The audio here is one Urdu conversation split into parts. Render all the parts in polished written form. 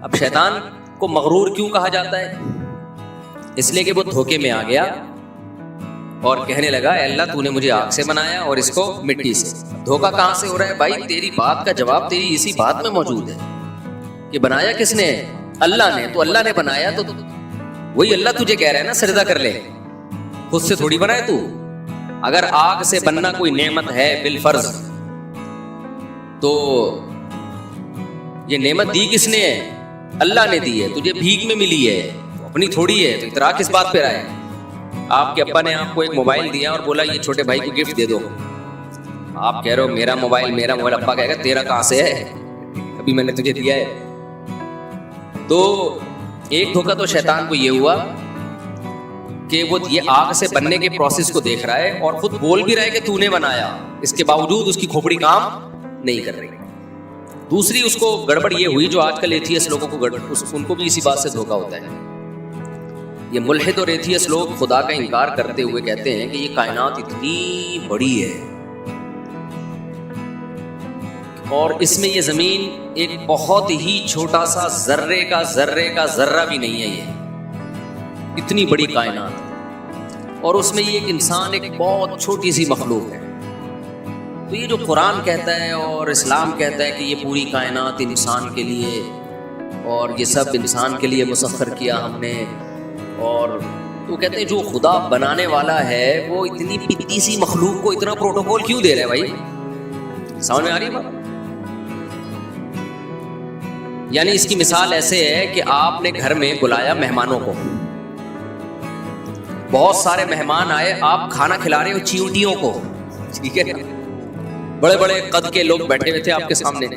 اب شیطان کو مغرور کیوں کہا جاتا ہے؟ اس لیے کہ وہ دھوکے میں آ گیا اور کہنے لگا اے اللہ تو نے مجھے آگ سے بنایا اور اس کو مٹی سے. دھوکا کہاں سے ہو رہا ہے بھائی؟ تیری بات کا جواب تیری اسی بات میں موجود ہے کہ بنایا کس نے؟ اللہ نے. تو اللہ نے بنایا تو وہی اللہ تجھے کہہ رہا ہے نا سجدہ کر لے. خود سے تھوڑی بنائے تو. اگر آگ سے بننا کوئی نعمت ہے بالفرض تو یہ نعمت دی کس نے ہے؟ اللہ نے دی ہے. تجھے بھیک میں ملی ہے, اپنی تھوڑی ہے, تو اطراع کس بات پہ رہا ہے؟ آپ کے ابا نے آپ کو ایک موبائل دیا اور بولا یہ چھوٹے بھائی کو گفٹ دے دو. آپ کہہ رہے ہو میرا موبائل. ابا کہے گا تیرا کہاں سے ہے, ابھی میں نے تجھے دیا ہے. تو ایک دھوکا تو شیطان کو یہ ہوا کہ وہ یہ آگ سے بننے کے پروسیس کو دیکھ رہا ہے اور خود بول بھی رہا ہے کہ تو نے بنایا, اس کے باوجود اس کی کھوپڑی کام نہیں کر رہی. دوسری اس کو گڑبڑ یہ ہوئی جو آج کل ایتھیسٹ لوگوں کو ان کو بھی اسی بات سے دھوکا ہوتا ہے. یہ ملحد اور ایتھیسٹ لوگ خدا کا انکار کرتے ہوئے کہتے ہیں کہ یہ کائنات اتنی بڑی ہے اور اس میں یہ زمین ایک بہت ہی چھوٹا سا ذرے کا ذرہ بھی نہیں ہے. یہ اتنی بڑی کائنات اور اس میں یہ ایک انسان ایک بہت چھوٹی سی مخلوق ہے. تو یہ جو قرآن کہتا ہے اور اسلام کہتا ہے کہ یہ پوری کائنات انسان کے لیے اور یہ سب انسان کے لیے مسخر کیا ہم نے, اور تو کہتے ہیں جو خدا بنانے والا ہے وہ اتنی پتی سی مخلوق کو اتنا پروٹوکول کیوں دے رہے ہیں بھائی؟ سمجھ میں آ رہی ہے بات؟ یعنی اس کی مثال ایسے ہے کہ آپ نے گھر میں بلایا مہمانوں کو, بہت سارے مہمان آئے, آپ کھانا کھلا رہے ہو چیونٹیوں کو, ٹھیک ہے, بڑے بڑے قد کے لوگ بیٹھے ہوئے تھے آپ کے سامنے,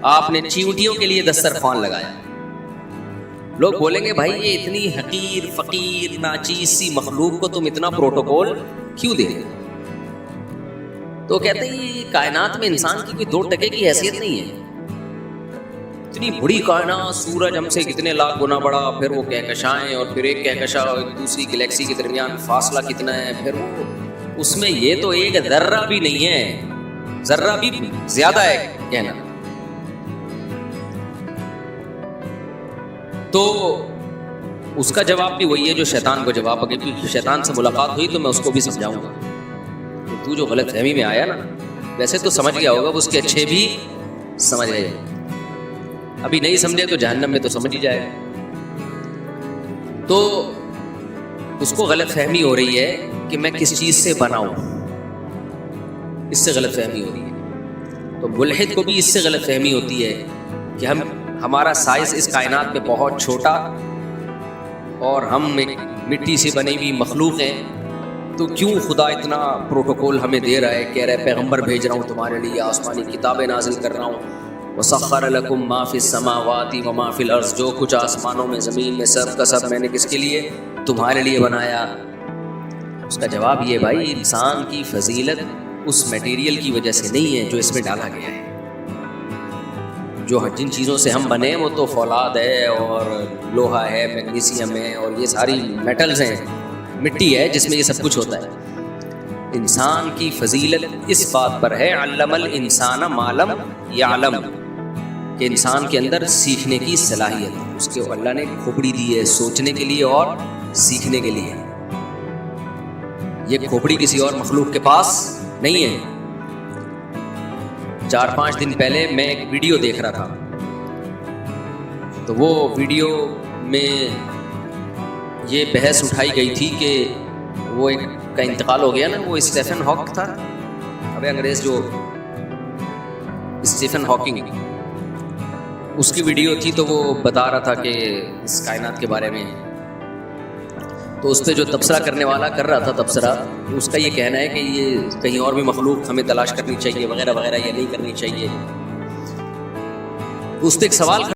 آپ نے چیونٹیوں کے لیے دسترخوان لگایا. لوگ بولیں گے بھائی یہ اتنی حقیر فقیر ناچیز سی مخلوق کو تم اتنا پروٹوکول کیوں دے رہے؟ تو کہتے ہیں یہ کائنات میں انسان کی کوئی 2 ٹکے کی حیثیت نہیں ہے. اتنی بڑی کائنات, سورج ہم سے کتنے لاکھ گنا بڑا, پھر وہ کہکشائیں اور پھر ایک کہکشاں اور دوسری گلیکسی کے درمیان فاصلہ کتنا ہے, پھر وہ اس میں یہ تو ایک ذرہ بھی نہیں ہے, ذرہ بھی زیادہ ہے کہنا. تو اس کا جواب بھی وہی ہے جو شیطان کو جواب, اگر شیطان سے ملاقات ہوئی تو میں اس کو بھی سمجھاؤں گا کہ تو جو غلط فہمی میں آیا نا, ویسے تو سمجھ گیا ہوگا, اس کے اچھے بھی سمجھ گئے, ابھی نہیں سمجھے تو جہنم میں تو سمجھ ہی جائے. تو اس کو غلط فہمی ہو رہی ہے کہ میں کس چیز سے بنا ہوں, اس سے غلط فہمی ہو رہی ہے. تو ملحد کو بھی اس سے غلط فہمی ہوتی ہے کہ ہمارا سائز اس کائنات میں بہت چھوٹا اور ہم ایک مٹی سے بنی ہوئی مخلوق ہیں, تو کیوں خدا اتنا پروٹوکول ہمیں دے رہا ہے, کہہ رہا ہے پیغمبر بھیج رہا ہوں تمہارے لیے, آسمانی کتابیں نازل کر رہا ہوں, وَسَخَّرَ لَكُم مَّا فِي السَّمَاوَاتِ وَمَا فِي الْأَرْضِ, جو کچھ آسمانوں میں زمین میں سب کا سب میں نے کس کے لیے؟ تمہارے لیے بنایا. اس کا جواب یہ بھائی انسان کی فضیلت اس میٹیریل کی وجہ سے نہیں ہے جو اس میں ڈالا گیا ہے. جو جن چیزوں سے ہم بنے وہ تو فولاد ہے اور لوہا ہے, میگنیسیم ہے, اور یہ ساری میٹلز ہیں, مٹی ہے جس میں یہ سب کچھ ہوتا ہے. انسان کی فضیلت اس بات پر ہے علم الانسان ما لم یعلم, کہ انسان کے اندر سیکھنے کی صلاحیت ہے. اس کے اللہ نے کھوپڑی دی ہے سوچنے کے لیے اور سیکھنے کے لیے. یہ کھوپڑی کسی اور مخلوق کے پاس نہیں ہے. 4-5 دن پہلے میں ایک ویڈیو دیکھ رہا تھا, تو وہ ویڈیو میں یہ بحث اٹھائی گئی تھی کہ وہ ایک کا انتقال ہو گیا نا, وہ اسٹیفن ہاک تھا, ابھی انگریز جو اسٹیفن ہاکنگ, اس کی ویڈیو تھی. تو وہ بتا رہا تھا کہ اس کائنات کے بارے میں, تو اس پہ جو تبصرہ کرنے والا کر رہا تھا تبصرہ, اس کا یہ کہنا ہے کہ یہ کہیں اور بھی مخلوق ہمیں تلاش کرنی چاہیے وغیرہ وغیرہ, یہ نہیں کرنی چاہیے. اس پہ ایک سوال